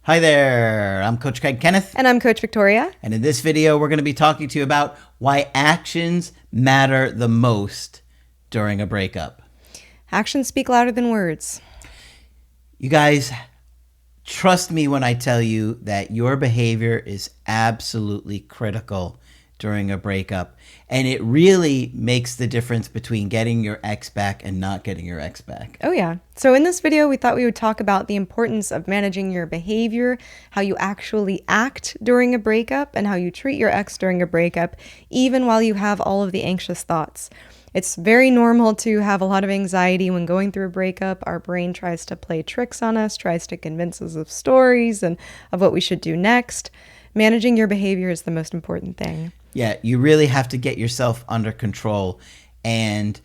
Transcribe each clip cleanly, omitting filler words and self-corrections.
Hi there, I'm Coach Kenneth. And I'm Coach Victoria. And in this video, we're going to be talking to you about why actions matter the most during a breakup. Actions speak louder than words. You guys, trust me when I tell you that your behavior is absolutely critical during a breakup. And it really makes the difference between getting your ex back and not getting your ex back. Oh yeah. So in this video, we thought we would talk about the importance of managing your behavior, how you actually act during a breakup, and how you treat your ex during a breakup, even while you have all of the anxious thoughts. It's very normal to have a lot of anxiety when going through a breakup. Our brain tries to play tricks on us, tries to convince us of stories and of what we should do next. Managing your behavior is the most important thing. Yeah, you really have to get yourself under control. And,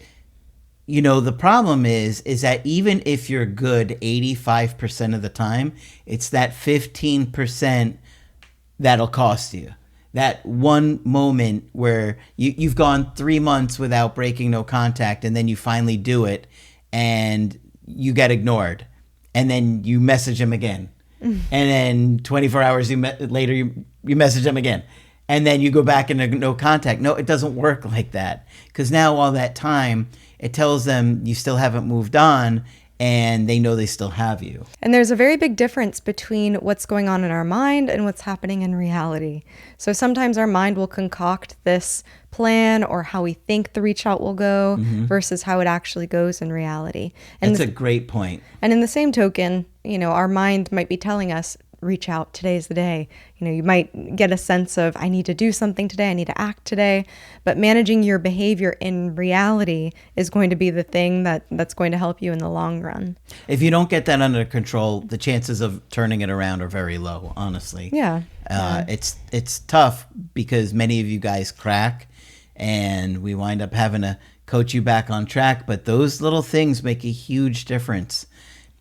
you know, the problem is that even if you're good 85% of the time, it's that 15% that'll cost you. That one moment where you've gone 3 months without breaking no contact, and then you finally do it and you get ignored. And then you message him again. And then 24 hours later, you message him again. And then you go back into no contact. No, it doesn't work like that. Because now all that time, it tells them you still haven't moved on, and they know they still have you. And there's a very big difference between what's going on in our mind and what's happening in reality. So sometimes our mind will concoct this plan or how we think the reach out will go versus how it actually goes in reality. And That's a great point. And in the same token, you know, our mind might be telling us, reach out, today's the day. You know, you might get a sense of, I need to do something today, I need to act today. But managing your behavior in reality is going to be the thing that's going to help you in the long run. If you don't get that under control, the chances of turning it around are very low, honestly. Yeah. It's tough because many of you guys crack, and we wind up having to coach you back on track. But those little things make a huge difference.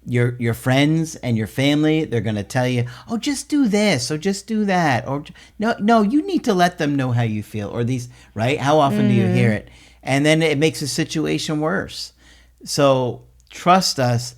Your friends and your family, they're going to tell you, oh, just do this, or just do that, or no, you need to let them know how you feel, or these, right? How often do you hear it? And then it makes the situation worse. So trust us,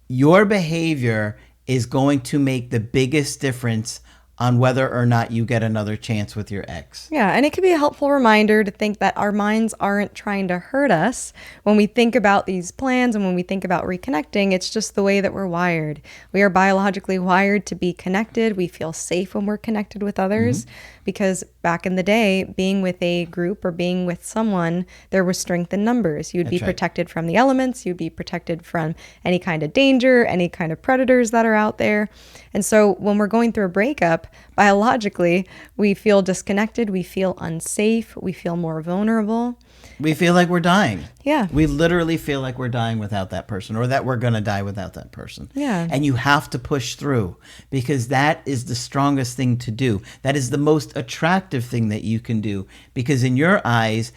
your behavior is going to make the biggest difference on whether or not you get another chance with your ex. Yeah, and it can be a helpful reminder to think that our minds aren't trying to hurt us when we think about these plans and when we think about reconnecting. It's just the way that we're wired. We are biologically wired to be connected. We feel safe when we're connected with others because back in the day, being with a group or being with someone, there was strength in numbers. You'd be protected from the elements. You'd be protected from any kind of danger, any kind of predators that are out there. And so when we're going through a breakup, biologically, we feel disconnected, we feel unsafe, we feel more vulnerable. We feel like we're dying. Yeah. We literally feel like we're dying without that person, or that we're going to die without that person. Yeah. And you have to push through, because that is the strongest thing to do. That is the most attractive thing that you can do, because in your eyes,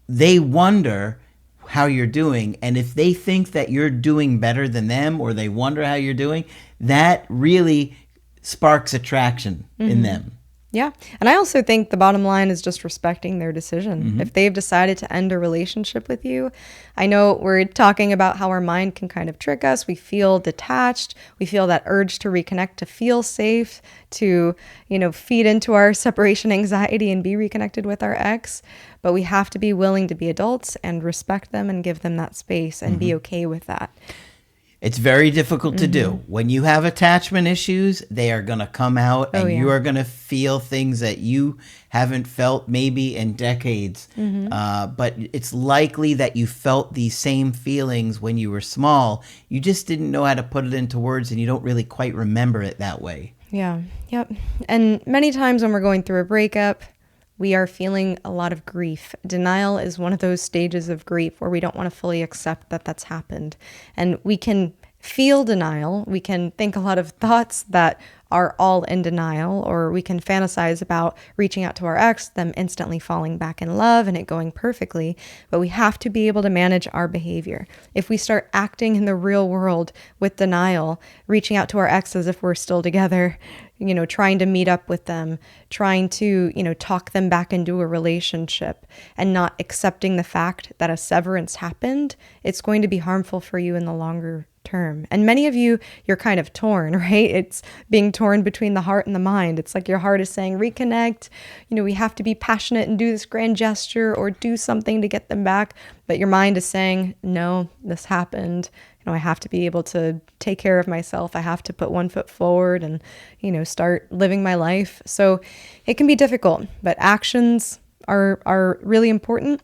they wonder how you're doing. And if they think that you're doing better than them, or they wonder how you're doing, that really sparks attraction in them. Yeah. And I also think the bottom line is just respecting their decision. If they've decided to end a relationship with you, I know we're talking about how our mind can kind of trick us. We feel detached. We feel that urge to reconnect, to feel safe, to, you know, feed into our separation anxiety and be reconnected with our ex. But we have to be willing to be adults and respect them and give them that space and be okay with that. It's very difficult to do. When you have attachment issues, they are going to come out, and you are going to feel things that you haven't felt maybe in decades. But it's likely that you felt these same feelings when you were small. You just didn't know how to put it into words, and you don't really quite remember it that way. Yeah. Yep. And many times when we're going through a breakup, we are feeling a lot of grief. Denial is one of those stages of grief where we don't want to fully accept that that's happened. And we can feel denial. We can think a lot of thoughts that are all in denial, or we can fantasize about reaching out to our ex, them instantly falling back in love and it going perfectly. But we have to be able to manage our behavior. If we start acting in the real world with denial, reaching out to our ex as if we're still together, you know, trying to meet up with them, trying to, you know, talk them back into a relationship and not accepting the fact that a severance happened, it's going to be harmful for you in the longer term. And many of you, you're kind of torn, right? It's being torn between the heart and the mind. It's like your heart is saying, reconnect, we have to be passionate and do this grand gesture or do something to get them back. But your mind is saying, no, this happened. I have to be able to take care of myself. I have to put one foot forward and, start living my life. So it can be difficult, but actions are really important.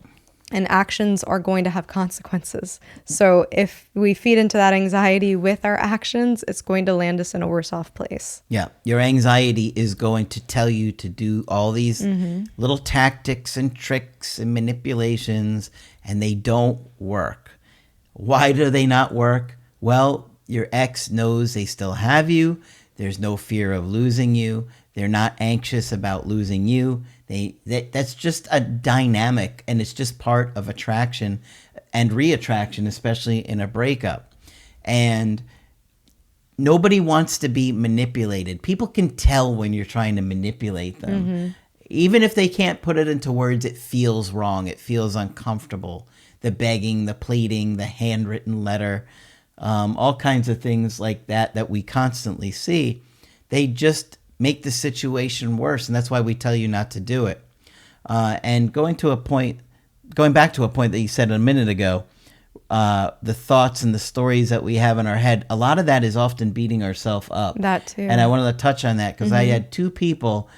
And actions are going to have consequences. So if we feed into that anxiety with our actions, it's going to land us in a worse off place. Yeah. Your anxiety is going to tell you to do all these little tactics and tricks and manipulations, and they don't work. Why do they not work? Well, your ex knows they still have you. There's no fear of losing you. They're not anxious about losing you. That's just a dynamic, and it's just part of attraction and reattraction, especially in a breakup. And nobody wants to be manipulated. People can tell when you're trying to manipulate them. Even if they can't put it into words, it feels wrong. It feels uncomfortable. The begging, the pleading, the handwritten letter, all kinds of things like that we constantly see. They just make the situation worse, and that's why we tell you not to do it. And going back to a point that you said a minute ago, the thoughts and the stories that we have in our head, a lot of that is often beating ourselves up. That too. And I wanted to touch on that because I had two people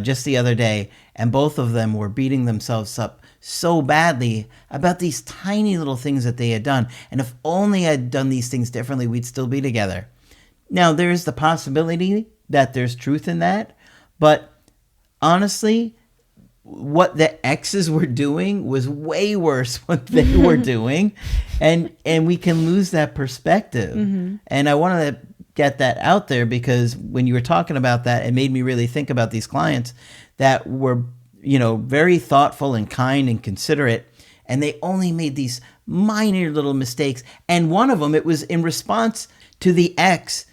just the other day, and both of them were beating themselves up so badly about these tiny little things that they had done. And if only I had done these things differently, we'd still be together. Now, there's the possibility that there's truth in that, but honestly, what the exes were doing was way worse what they were doing, and we can lose that perspective. And I wanted to get that out there because when you were talking about that, it made me really think about these clients that were, very thoughtful and kind and considerate, and they only made these minor little mistakes. And one of them, it was in response to the ex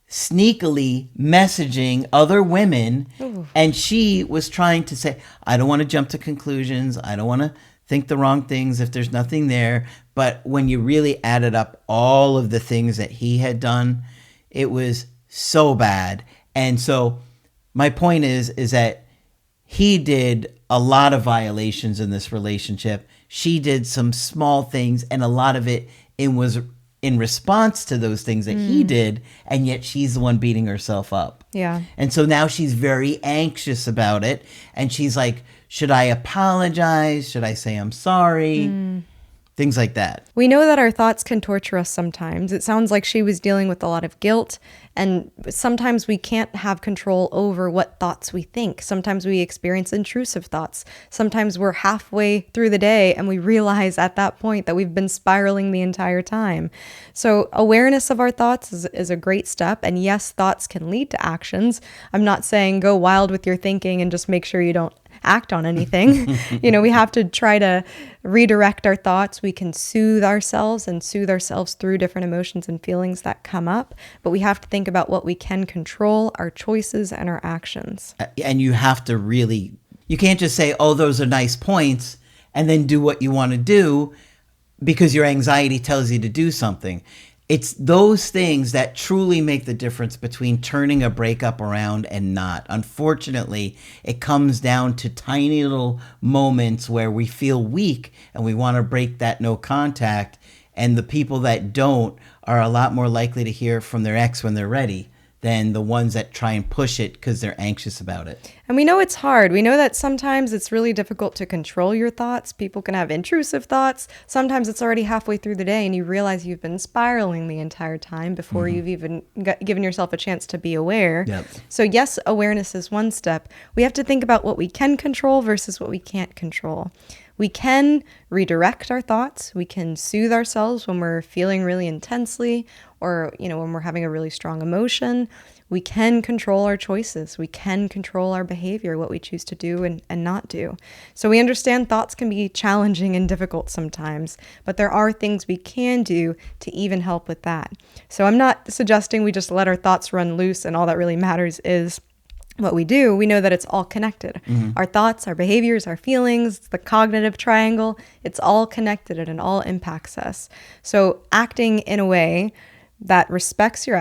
sneakily messaging other women. Ooh. And she was trying to say, I don't want to jump to conclusions. I don't want to think the wrong things if there's nothing there. But when you really added up all of the things that he had done, it was so bad. And so my point is that he did a lot of violations in this relationship. She did some small things, and a lot of it was in response to those things that he did, and yet she's the one beating herself up. Yeah. And so now she's very anxious about it, and she's like, should I apologize? Should I say I'm sorry? Things like that. We know that our thoughts can torture us sometimes. It sounds like she was dealing with a lot of guilt, and sometimes we can't have control over what thoughts we think. Sometimes we experience intrusive thoughts. Sometimes we're halfway through the day and we realize at that point that we've been spiraling the entire time. So awareness of our thoughts is a great step. And yes, thoughts can lead to actions. I'm not saying go wild with your thinking and just make sure you don't act on anything. We have to try to redirect our thoughts. We can soothe ourselves through different emotions and feelings that come up, but we have to think about what we can control, our choices and our actions. And you have to you can't just say, oh, those are nice points, and then do what you want to do because your anxiety tells you to do something. It's those things that truly make the difference between turning a breakup around and not. Unfortunately, it comes down to tiny little moments where we feel weak and we want to break that no contact. And the people that don't are a lot more likely to hear from their ex when they're ready than the ones that try and push it because they're anxious about it. And we know it's hard. We know that sometimes it's really difficult to control your thoughts. People can have intrusive thoughts. Sometimes it's already halfway through the day and you realize you've been spiraling the entire time before you've even given yourself a chance to be aware. Yep. So yes, awareness is one step. We have to think about what we can control versus what we can't control. We can redirect our thoughts. We can soothe ourselves when we're feeling really intensely or, when we're having a really strong emotion. We can control our choices. We can control our behavior, what we choose to do and not do. So we understand thoughts can be challenging and difficult sometimes, but there are things we can do to even help with that. So I'm not suggesting we just let our thoughts run loose and all that really matters is what we do. We know that it's all connected. Our thoughts, our behaviors, our feelings, the cognitive triangle, it's all connected and it all impacts us. So acting in a way that respects your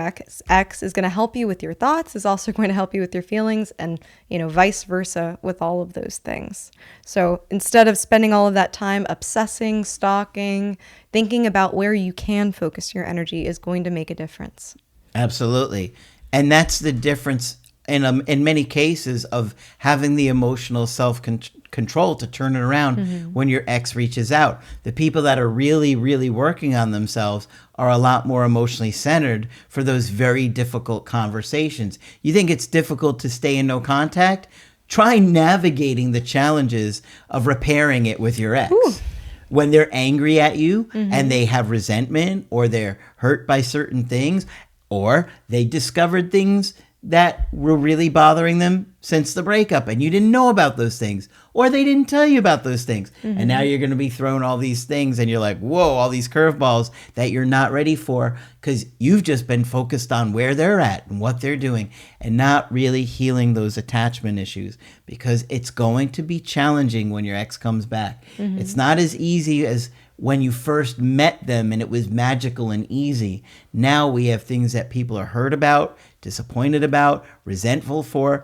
ex is going to help you with your thoughts, is also going to help you with your feelings, and, vice versa with all of those things. So instead of spending all of that time obsessing, stalking, thinking about where you can focus your energy is going to make a difference. Absolutely. And that's the difference in many cases of having the emotional self-control to turn it around when your ex reaches out. The people that are really, really working on themselves are a lot more emotionally centered for those very difficult conversations. You think it's difficult to stay in no contact? Try navigating the challenges of repairing it with your ex. Ooh. When they're angry at you and they have resentment, or they're hurt by certain things, or they discovered things that were really bothering them since the breakup and you didn't know about those things, or they didn't tell you about those things. And now you're going to be thrown all these things and you're like, whoa, all these curveballs that you're not ready for because you've just been focused on where they're at and what they're doing and not really healing those attachment issues, because it's going to be challenging when your ex comes back. It's not as easy as when you first met them and it was magical and easy. Now we have things that people are hurt about, disappointed about, resentful for.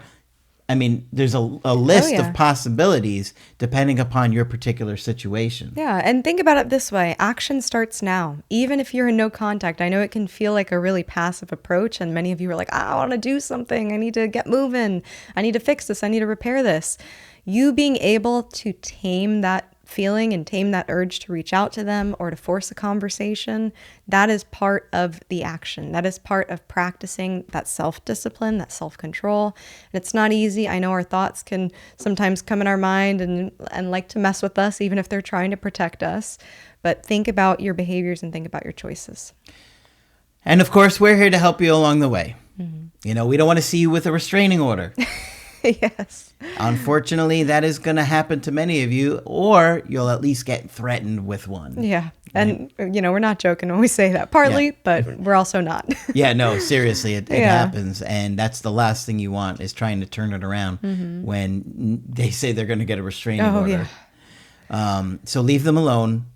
I mean, there's a list of possibilities depending upon your particular situation. Yeah, and think about it this way. Action starts now. Even if you're in no contact, I know it can feel like a really passive approach, and many of you are like, I want to do something. I need to get moving. I need to fix this. I need to repair this. You being able to tame that feeling and tame that urge to reach out to them or to force a conversation, that is part of the action. That is part of practicing that self-discipline, that self-control. And it's not easy. I know our thoughts can sometimes come in our mind and like to mess with us, even if they're trying to protect us. But think about your behaviors and think about your choices. And of course, we're here to help you along the way. We don't want to see you with a restraining order. Yes. Unfortunately, that is going to happen to many of you, or you'll at least get threatened with one. Yeah. And, we're not joking when we say that, partly, but we're also not. Yeah, no, seriously, it happens. And that's the last thing you want, is trying to turn it around when they say they're going to get a restraining order. Yeah. So leave them alone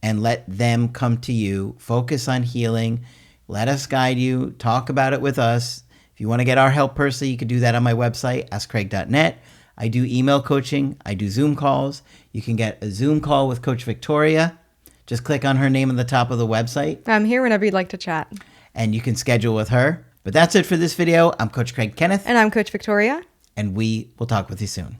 and let them come to you. Focus on healing. Let us guide you. Talk about it with us. If you want to get our help personally, you can do that on my website, askcraig.net. I do email coaching. I do Zoom calls. You can get a Zoom call with Coach Victoria. Just click on her name on the top of the website. I'm here whenever you'd like to chat. And you can schedule with her. But that's it for this video. I'm Coach Craig Kenneth. And I'm Coach Victoria. And we will talk with you soon.